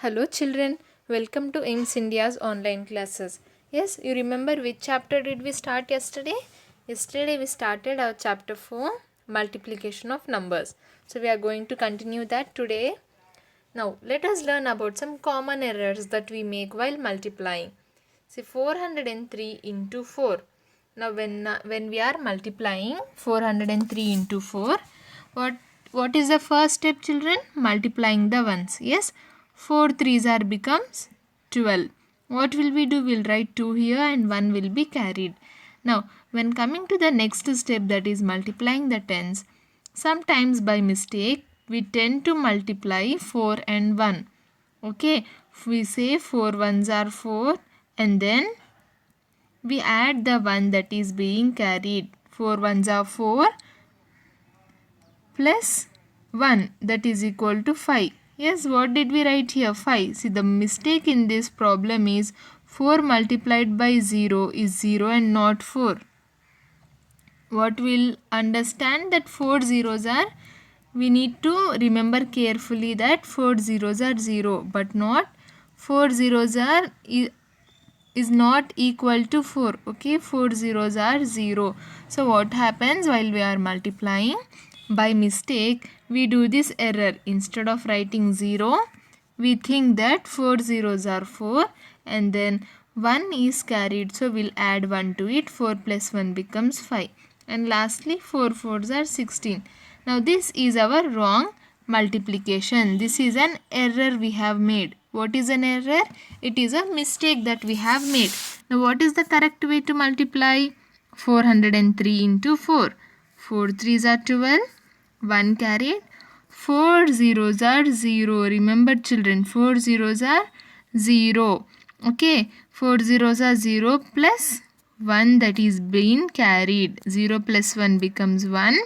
Hello children, welcome to AIMS India's online classes. Yes, you remember which chapter did we start yesterday? Yesterday we started our chapter 4, multiplication of numbers. So we are going to continue that today. Now let us learn about some common errors that we make while multiplying. See 403 into 4. Now when we are multiplying 403 into 4, what is the first step children? Multiplying the ones. Yes, 4 threes are becomes 12. What will we do? We'll write 2 here and 1 will be carried. Now when coming to the next step, that is multiplying the tens, sometimes by mistake we tend to multiply 4 and 1. Okay, we say 4 ones are 4 and then we add the one that is being carried. 4 ones are 4 plus 1, that is equal to 5. Yes, what did we write here? 5. See, the mistake in this problem is 4 multiplied by 0 is 0 and not 4. What we'll understand that 4 zeros are, we need to remember carefully that 4 zeros are 0 but not 4 zeros are is not equal to 4. Okay, 4 zeros are 0. So what happens while we are multiplying? By mistake we do this error. Instead of writing 0, we think that 4 zeros are 4 and then 1 is carried, so we'll add 1 to it. 4 plus 1 becomes 5 and lastly 4 fours are 16. Now this is our wrong multiplication. This is an error we have made. What is an error? It is a mistake that we have made. Now what is the correct way to multiply? 403 into 4. 4 threes are 12. 1 carried. 4 zeros are 0. Remember children, 4 zeros are 0. Okay, 4 zeros are 0 plus 1 that is being carried. 0 plus 1 becomes 1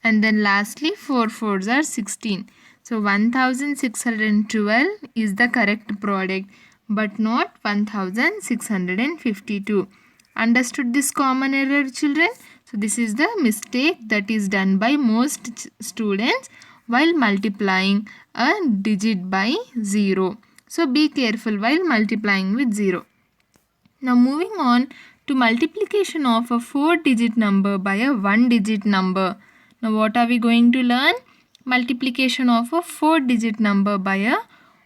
and then lastly 4 fours are 16. So 1612 is the correct product but not 1652. Understood this common error children? So this is the mistake that is done by most students while multiplying a digit by 0. So be careful while multiplying with 0. Now moving on to multiplication of a 4-digit number by a 1-digit number. Now what are we going to learn? Multiplication of a 4-digit number by a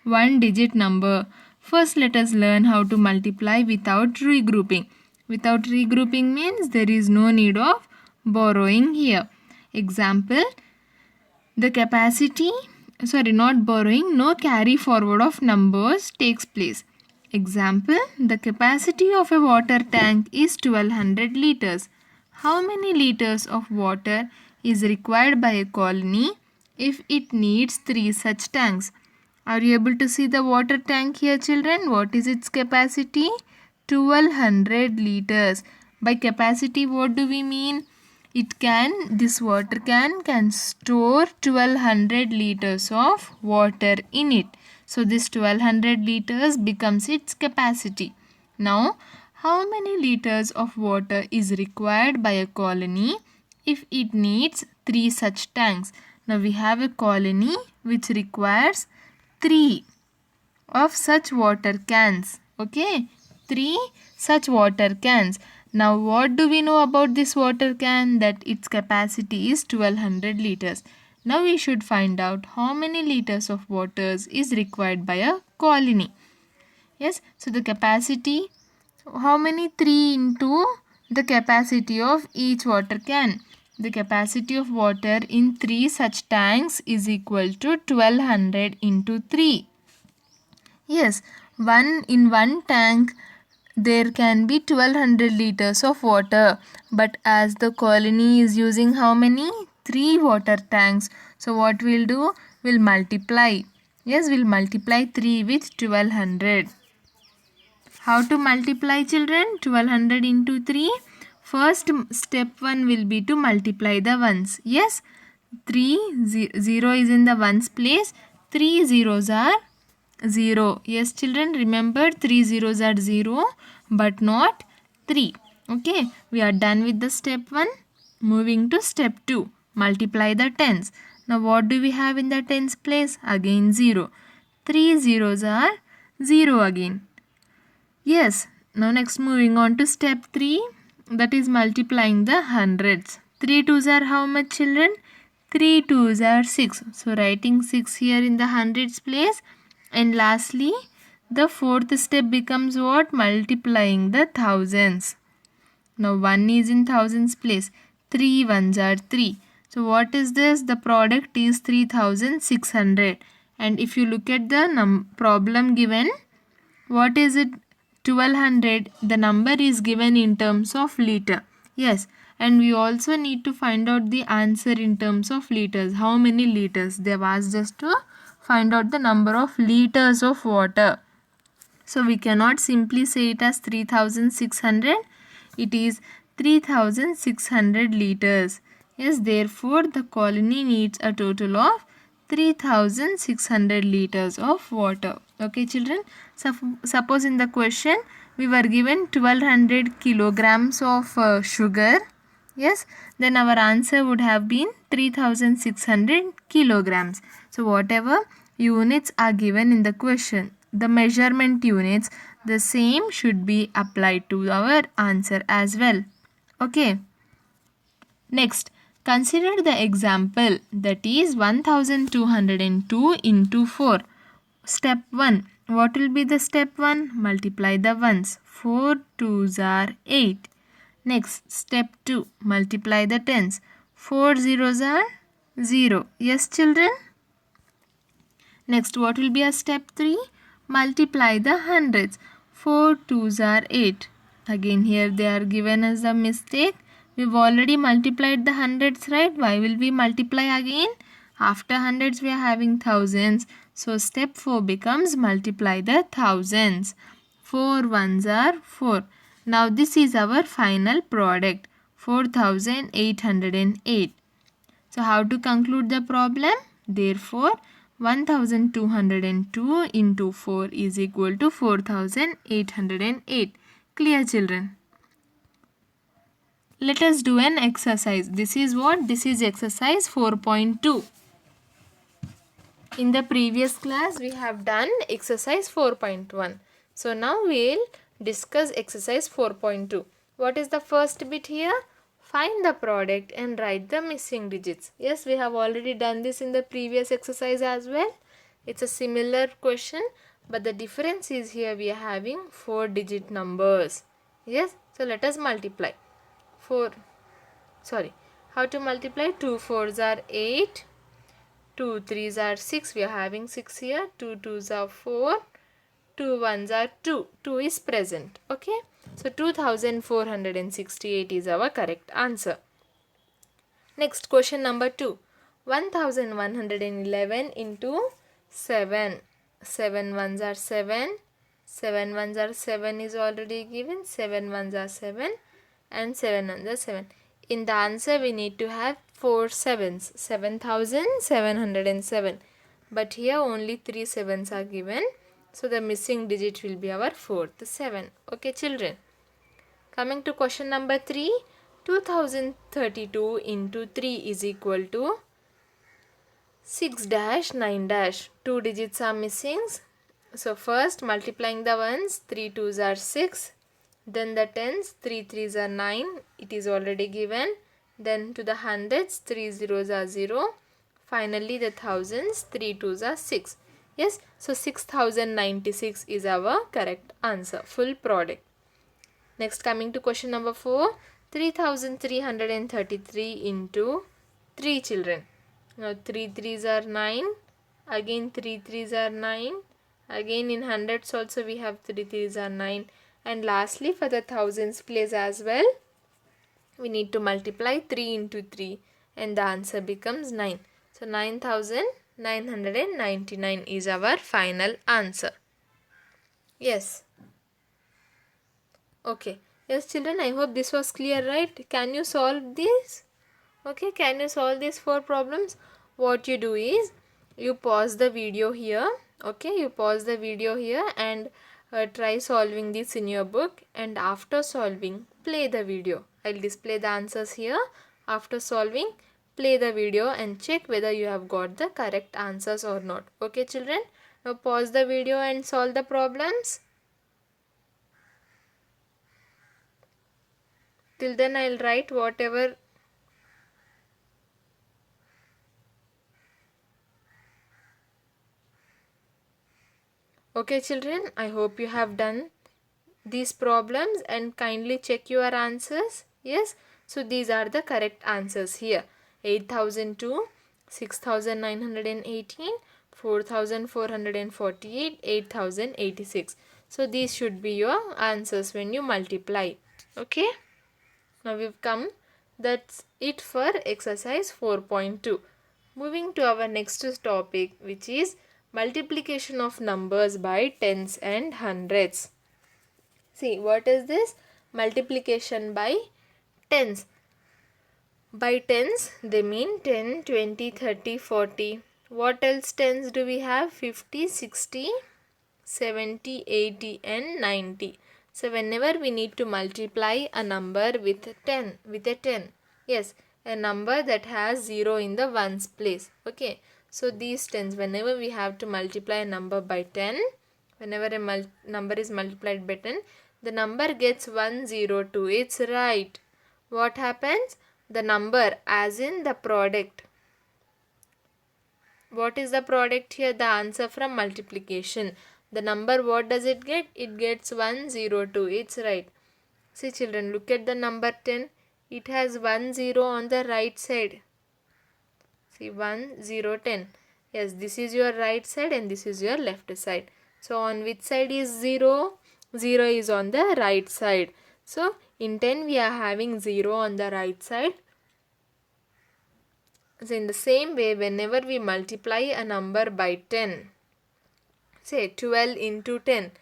1-digit number. First let us learn how to multiply without regrouping. Without regrouping means there is no need of borrowing here. Example, the capacity, no carry forward of numbers takes place. Example, the capacity of a water tank is 1200 liters. How many liters of water is required by a colony if it needs 3 such tanks? Are you able to see the water tank here children? What is its capacity? 1200 liters. By capacity what do we mean? This water can store 1200 liters of water in it. So this 1200 liters becomes its capacity. Now, how many liters of water is required by a colony if it needs 3 such tanks? Now we have a colony which requires 3 of such water cans. Okay, 3 such water cans. Now what do we know about this water can? That its capacity is 1200 liters. Now we should find out how many liters of water is required by a colony. Yes, so the capacity, how many? 3 into the capacity of each water can. The capacity of water in 3 such tanks is equal to 1200 into 3. Yes, in one tank there can be 1200 liters of water, but as the colony is using how many? 3 water tanks. So what we'll do? We'll multiply. Yes, we'll multiply 3 with 1200. How to multiply children? 1200 into 3. First step 1 will be to multiply the ones. Yes, 0 is in the ones place. 3 zeros are 0. Yes children, remember 3 zeros are 0 but not 3. Okay, we are done with the step 1. Moving to step 2. Multiply the tens. Now what do we have in the tens place? Again 0. 3 zeros are 0 again. Yes, now next moving on to step 3, that is multiplying the hundreds. 3 twos are how much, children? 3 twos are 6. So writing 6 here in the hundreds place. And lastly, the fourth step becomes what? Multiplying the thousands. Now 1 is in thousands place. 3 ones are 3. So what is this? The product is 3600. And if you look at the problem given, what is it? 1200. The number is given in terms of liter. Yes, and we also need to find out the answer in terms of liters. How many liters? They have asked us to find out the number of liters of water. So we cannot simply say it as 3600. It is 3600 liters. Yes, therefore the colony needs a total of 3600 liters of water. Okay, children. Suppose in the question we were given 1200 kilograms of sugar. Yes, then our answer would have been 3600 kilograms. So whatever units are given in the question, the measurement units, the same should be applied to our answer as well. Okay. Next, consider the example, that is 1202 into 4. Step 1. What will be the step 1? Multiply the ones. 4 twos are 8. Next, step 2. Multiply the tens. 4 zeros are 0. Yes, children? Next, what will be a step 3? Multiply the hundreds. 4 twos are 8. Again, here they are given as a mistake. We've already multiplied the hundreds, right? Why will we multiply again? After hundreds, we are having thousands. So, step 4 becomes multiply the thousands. 4 ones are 4. Now, this is our final product. 4808. So, how to conclude the problem? Therefore, 1202 into 4 is equal to 4808. Clear, children? Let us do an exercise. This is what? This is exercise 4.2. In the previous class, we have done exercise 4.1. So, now we will discuss exercise 4.2. What is the first bit here? Find the product and write the missing digits. Yes, we have already done this in the previous exercise as well. It's a similar question, but the difference is here we are having 4-digit numbers. Yes, so let us multiply. How to multiply? 2 fours are 8, 2 threes are 6. We are having 6 here. 2 twos are 4, 2 ones are 2. 2 is present. Okay. So 2468 is our correct answer. Next, question number 2. 1111 into 7. 7 ones are 7. 7 ones are 7 is already given. 7 ones are 7 and 7 ones are 7. In the answer, we need to have 4 sevens. 7707. But here only 3 sevens are given. So the missing digit will be our fourth 7. Okay, children. Coming to question number 3. 2032 into 3 is equal to 6 dash 9 dash. 2 digits are missing. So first multiplying the ones, 3 twos are 6. Then the tens, 3 threes are 9. It is already given. Then to the hundreds, 3 zeros are 0. Finally the thousands, 3 twos are 6. Yes, so 6096 is our correct answer. Full product. Next, coming to question number 4. 3333 into 3 children. Now 3 threes are 9. Again 3 threes are 9. Again in hundreds also we have 3 threes are 9. And lastly for the thousands place as well, we need to multiply 3 into 3 and the answer becomes 9. So 9999 is our final answer. Yes. Okay. Yes, children, I hope this was clear, right? Can you solve this? Okay, can you solve these 4 problems? What you do is, you pause the video here. Okay, you pause the video here and try solving this in your book, and after solving, play the video. I'll display the answers here. After solving, play the video and check whether you have got the correct answers or not. Okay, children? Now pause the video and solve the problems. Till then I'll write whatever. Okay children, I hope you have done these problems and kindly check your answers. Yes, so these are the correct answers here. 8002, 6918, 4448, 8086. So these should be your answers when you multiply. Okay, now we've come. That's it for exercise 4.2. Moving to our next topic, which is multiplication of numbers by tens and hundreds. See, what is this? Multiplication by tens. By tens, they mean 10, 20, 30, 40. What else tens do we have? 50, 60, 70, 80 and 90. So whenever we need to multiply a number with a 10, yes, a number that has 0 in the ones place. Okay, so these tens, whenever we have to multiply a number by 10, whenever a number is multiplied by 10, the number gets 102. It's right. What happens? The number, as in the product. What is the product here? The answer from multiplication. The number, what does it get? It gets 102. It's right. See children, look at the number 10. It has 1 0 on the right side. See, 1 0 10. Yes, this is your right side and this is your left side. So on which side is 0? 0 is on the right side. So in 10 we are having 0 on the right side. So in the same way, whenever we multiply a number by 10, say 12 into 10.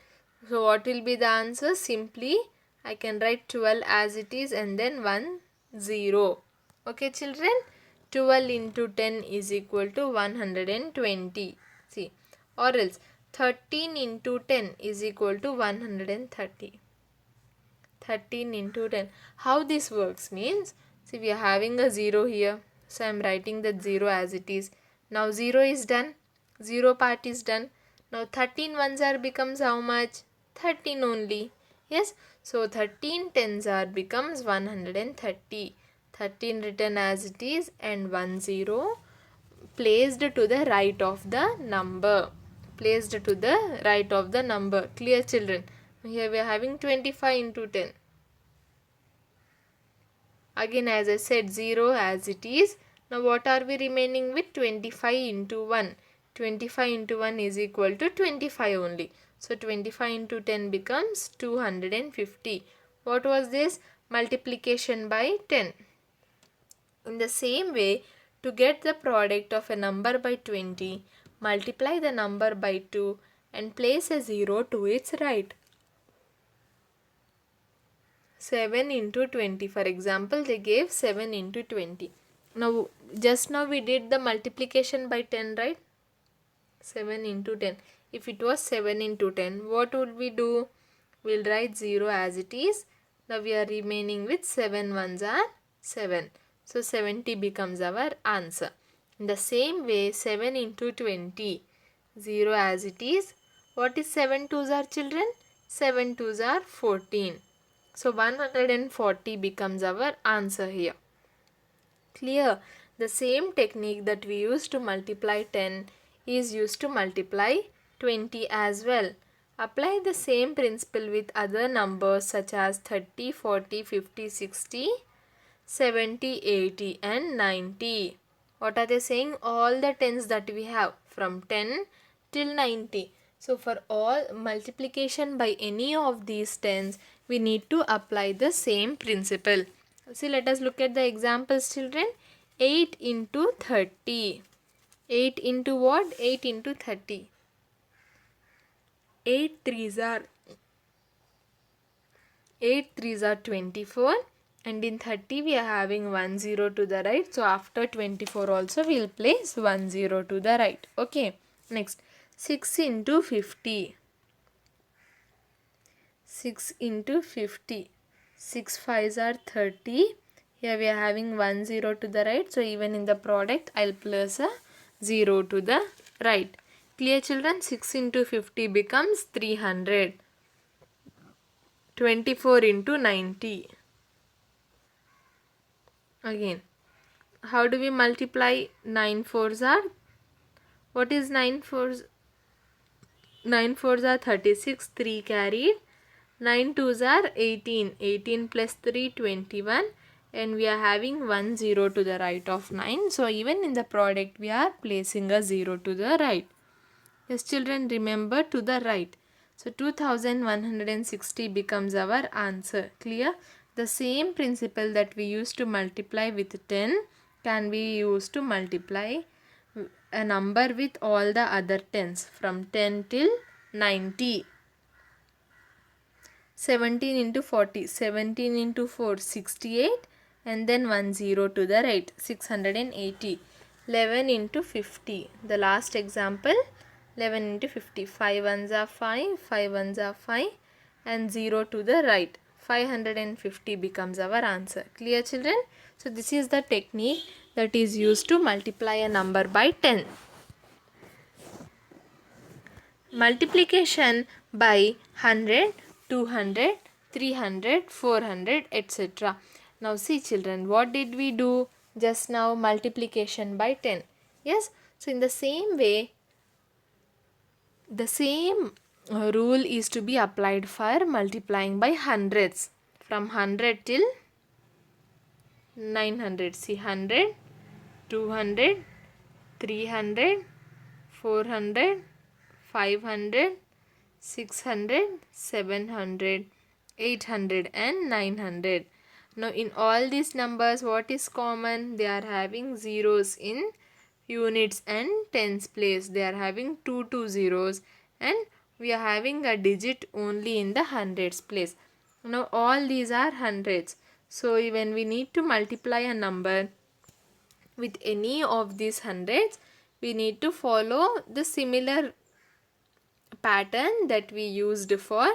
So what will be the answer? Simply I can write 12 as it is and then 1 0. Okay children, 12 into 10 is equal to 120. See, or else 13 into 10 is equal to 130. 13 into 10. How this works means, see, we are having a 0 here. So I am writing that 0 as it is. Now 0 is done. 0 part is done. Now 13 ones are becomes how much? 13 only. Yes. So 13 tens are becomes 130. 13 written as it is and 1 0 placed to the right of the number. Placed to the right of the number. Clear children? Here we are having 25 into 10. Again, as I said, 0 as it is. Now what are we remaining with? 25 into 1. 25 into 1 is equal to 25 only. So 25 into 10 becomes 250. What was this? Multiplication by 10. In the same way, to get the product of a number by 20, multiply the number by 2 and place a 0 to its right. 7 into 20. For example, they gave 7 into 20. Now, just now we did the multiplication by 10, right? 7 into 10. If it was 7 into 10, what would we do? We'll write 0 as it is. Now we are remaining with 7 ones are 7. So 70 becomes our answer. In the same way, 7 into 20. 0 as it is. What is 7 twos are children? 7 twos are 14. So 140 becomes our answer here. Clear? The same technique that we use to multiply 10 is used to multiply 20 as well. Apply the same principle with other numbers such as 30, 40, 50, 60, 70, 80 and 90. What are they saying? All the tens that we have from 10 till 90. So for all multiplication by any of these tens, we need to apply the same principle. See, let us look at the examples children. 8 into 30. 8 into what? 8 into 30. 8 threes are 24 and in 30 we are having 1 0 to the right. So after 24 also we will place 1 0 to the right. Okay. Next, 6 into 50. 6 into 50. 6 5s are 30. Here we are having 1 0 to the right. So even in the product I will place a 0 to the right. Clear children? 6 into 50 becomes 300. 24 into 90. Again, how do we multiply? 9 fours are, what is 9 fours? 9 fours are 36, 3 carried. 9 twos are 18, 18 plus 3 21, and we are having 1 0 to the right of 9. So even in the product we are placing a 0 to the right. Yes children, remember, to the right. So 2160 becomes our answer. Clear? The same principle that we used to multiply with 10 can be used to multiply a number with all the other 10s from 10 till 90. 17 into 40, 17 into 4, 68, and then 1 0 to the right, 680. 11 into 50, the last example, 11 into 50, 5 ones are 5, 5 ones are 5, and 0 to the right, 550 becomes our answer. Clear children? So this is the technique that is used to multiply a number by 10. Multiplication by 100, 200, 300, 400, etc. Now see children, what did we do just now? Multiplication by 10. Yes, so in the same way, the same rule is to be applied for multiplying by hundreds from 100 till 900. See, 100, 200, 300, 400, 500, 600, 700, 800 and 900. Now in all these numbers, what is common? They are having zeros in units and tens place. They are having 2 zeros, and we are having a digit only in the hundreds place. Now all these are hundreds. So when we need to multiply a number with any of these hundreds, we need to follow the similar pattern that we used for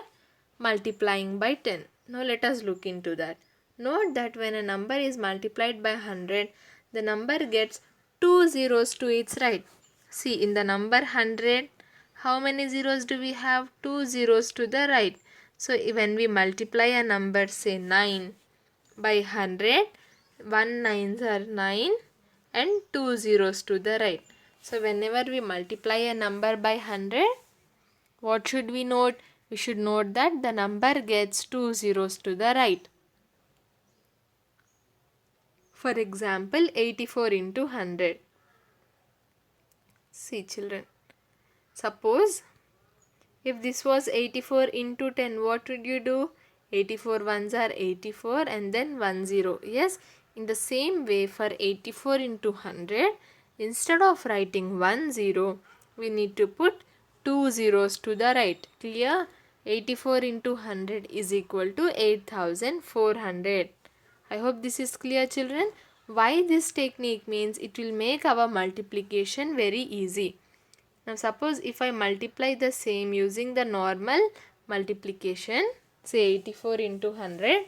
multiplying by 10. Now let us look into that. Note that when a number is multiplied by 100, the number gets 2 zeros to its right. See, in the number 100, how many zeros do we have? 2 zeros to the right. So when we multiply a number, say 9 by 100, 1 nines are 9 and 2 zeros to the right. So whenever we multiply a number by 100, what should we note? We should note that the number gets 2 zeros to the right. For example, 84 into 100. See children, suppose if this was 84 into 10, what would you do? 84 ones are 84 and then 1 0. Yes, in the same way for 84 into 100, instead of writing 1 0, we need to put 2 zeros to the right. Clear? 84 into 100 is equal to 8400. I hope this is clear children. Why this technique? Means it will make our multiplication very easy. Now suppose if I multiply the same using the normal multiplication, say 84 into 100,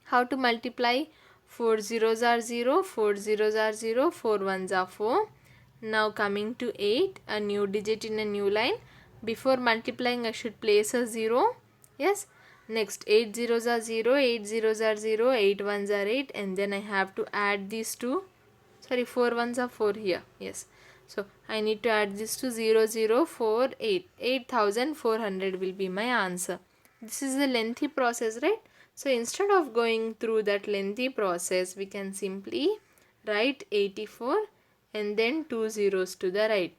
how to multiply? 4 zeros are 0, 4 zeros are 0, 4 ones are 4. Now coming to 8, a new digit in a new line. Before multiplying I should place a 0. Yes. Next 8 zeros are 0, 8 zeros are 0, 8 ones are 8, and then I have to add these two. Sorry, 4 ones are 4 here. Yes. So I need to add this to 0, 0, 4, 8. 8400 will be my answer. This is a lengthy process, right? So instead of going through that lengthy process, we can simply write 84 and then 2 zeros to the right.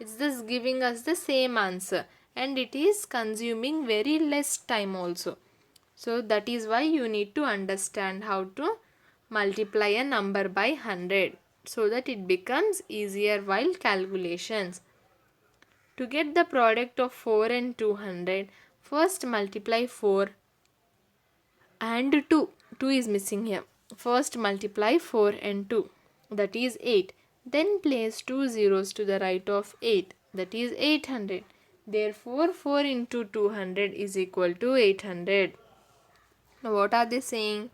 It's just giving us the same answer, and it is consuming very less time also. So that is why you need to understand how to multiply a number by 100 so that it becomes easier while calculations. To get the product of 4 and 200, first multiply 4 and 2. 2 is missing here. First multiply 4 and 2, that is 8. Then place 2 zeros to the right of 8, that is 800. Therefore 4 into 200 is equal to 800. Now what are they saying?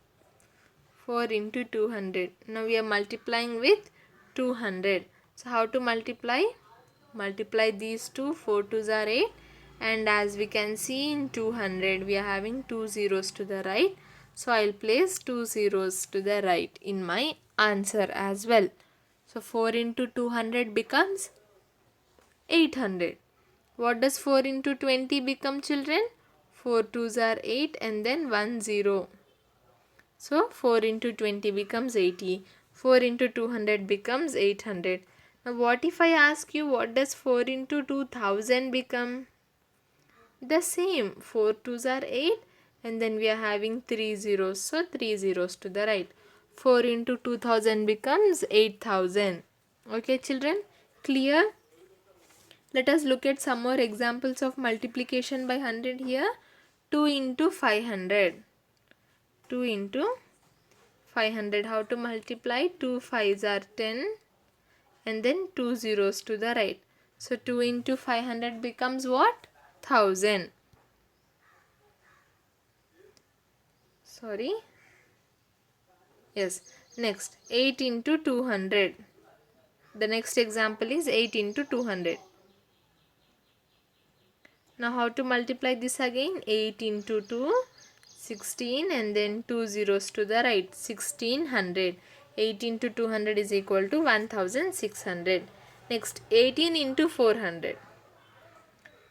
4 into 200. Now we are multiplying with 200. So how to multiply? multiply these two. 4 2s are 8, and as we can see in 200 we are having 2 zeros to the right, so I'll place 2 zeros to the right in my answer as well. So 4 into 200 becomes 800. What does 4 into 20 become, children? 4 2s are 8 and then 1 0. So 4 into 20 becomes 80. 4 into 200 becomes 800. Now what if I ask you what does 4 into 2000 become? The same. 4 2s are 8 and then we are having 3 zeros. So 3 zeros to the right. 4 into 2000 becomes 8000. Okay children, clear? Let us look at some more examples of multiplication by 100 here. 2 into 500. 2 into 500. How to multiply? 2 5s are 10 and then 2 zeros to the right. So 2 into 500 becomes what? 1000. Sorry. Yes. Next, 8 into 200. The next example is 8 into 200. Now how to multiply this again? 8 into 2, 16 and then 2 zeros to the right, 1600. 8 into 200 is equal to 1600. Next, 18 into 400.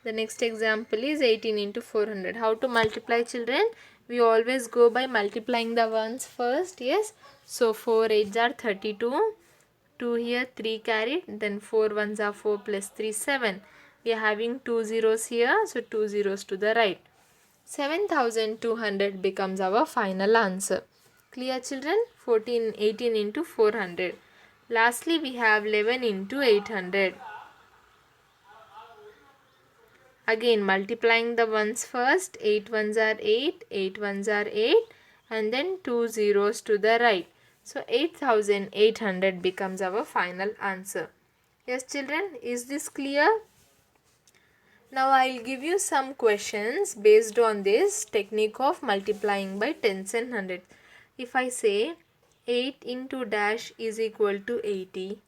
The next example is 18 into 400. How to multiply, children? We always go by multiplying the ones first. Yes. So 4 8s are 32. 2 here, 3 carried. Then 4 1s are 4 plus 3 7. We are having 2 zeros here. So 2 zeros to the right. 7200 becomes our final answer. Clear children? 18 into 400. Lastly, we have 11 into 800. Again multiplying the ones first. 8 1s are 8, 8 1s are 8 and then 2 zeros to the right. So 8800 becomes our final answer. Yes children, is this clear? Now I'll give you some questions based on this technique of multiplying by tens and hundreds. If I say 8 into dash is equal to 80,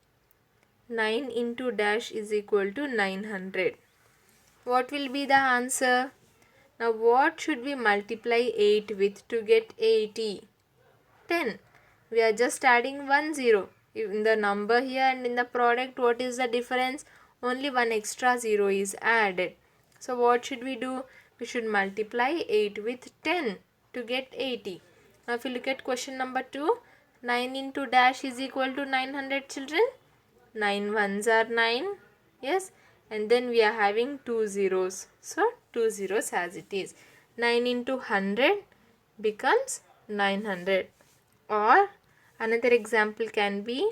9 into dash is equal to 900. What will be the answer? Now what should we multiply 8 with to get 80? 10. We are just adding 1 0. In the number here and in the product, what is the difference? Only one extra 0 is added. So what should we do? We should multiply 8 with 10 to get 80. Now if you look at question number 2, 9 into dash is equal to 900 children. 9 ones are 9. Yes. And then we are having 2 zeros. So 2 zeros as it is. 9 into 100 becomes 900. Or another example can be,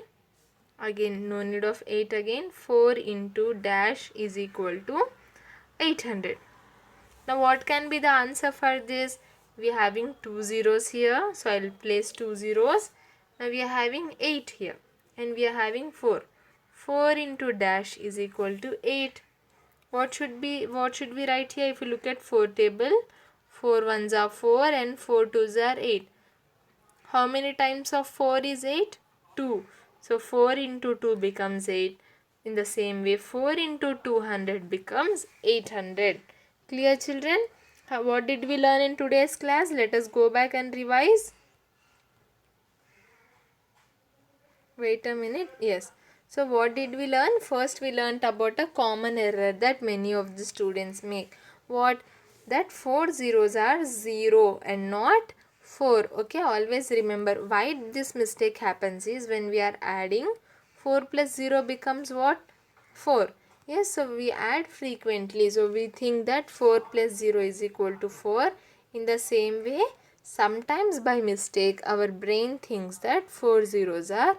again no need of 8 again, 4 into dash is equal to 800. Now what can be the answer for this? We are having 2 zeros here, so I will place 2 zeros. Now we are having 8 here and we are having 4. 4 into dash is equal to 8. What should we write here? If you look at 4 table, 4 ones are 4 and 4 twos are 8. How many times of 4 is 8? 2. So 4 into 2 becomes 8. In the same way, 4 into 200 becomes 800. Clear children? What did we learn in today's class? Let us go back and revise. Wait a minute. Yes. So what did we learn? First we learnt about a common error that many of the students make. What? That 4 zeros are 0 and not 4. Okay, always remember why this mistake happens is when we are adding 4 plus 0 becomes what? 4. Yes, so we add frequently. So we think that 4 plus 0 is equal to 4. In the same way, sometimes by mistake our brain thinks that 4 zeros are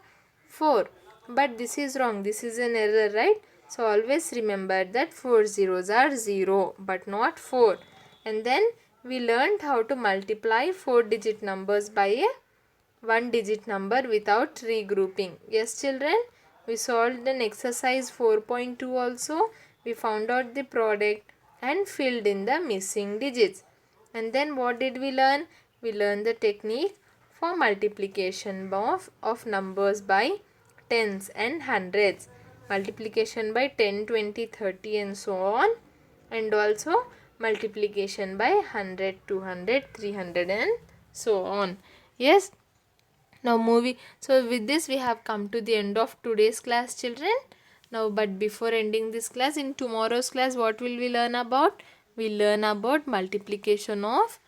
4. But this is wrong. This is an error, right? So always remember that 4 zeros are 0 but not 4. And then we learned how to multiply 4-digit numbers by a 1-digit number without regrouping. Yes children, we solved an exercise 4.2 also. We found out the product and filled in the missing digits. And then what did we learn? We learned the technique for multiplication of numbers by tens and hundreds. multiplication by 10, 20, 30 and so on, and also multiplication by 100, 200, 300 and so on. Yes. Now moving, so with this we have come to the end of today's class, children. Now, but before ending this class, in tomorrow's class, what will we learn about? We learn about multiplication of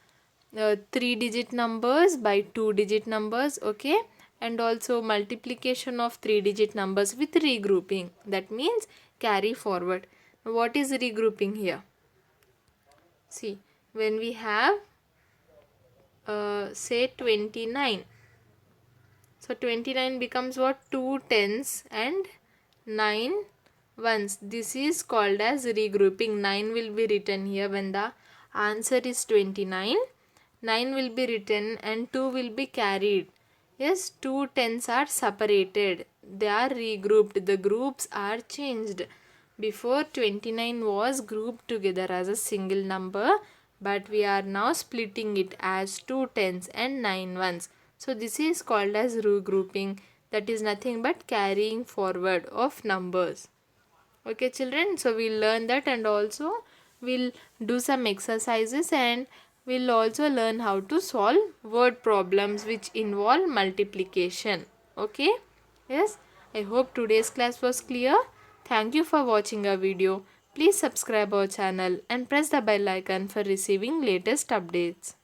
3-digit numbers by 2-digit numbers, okay? And also multiplication of 3-digit numbers with regrouping. That means carry forward. What is regrouping here? See, when we have say 29. So 29 becomes what? 2 tens and 9 ones. This is called as regrouping. 9 will be written here when the answer is 29. 9 will be written and 2 will be carried. Yes, 2 tens are separated. They are regrouped. The groups are changed. Before 29 was grouped together as a single number, but we are now splitting it as 2 tens and 9 ones. So this is called as regrouping. That is nothing but carrying forward of numbers. Okay children, so we'll learn that, and also we'll do some exercises, and we'll also learn how to solve word problems which involve multiplication. Okay. Yes, I hope today's class was clear. Thank you for watching our video. Please subscribe our channel and press the bell icon for receiving latest updates.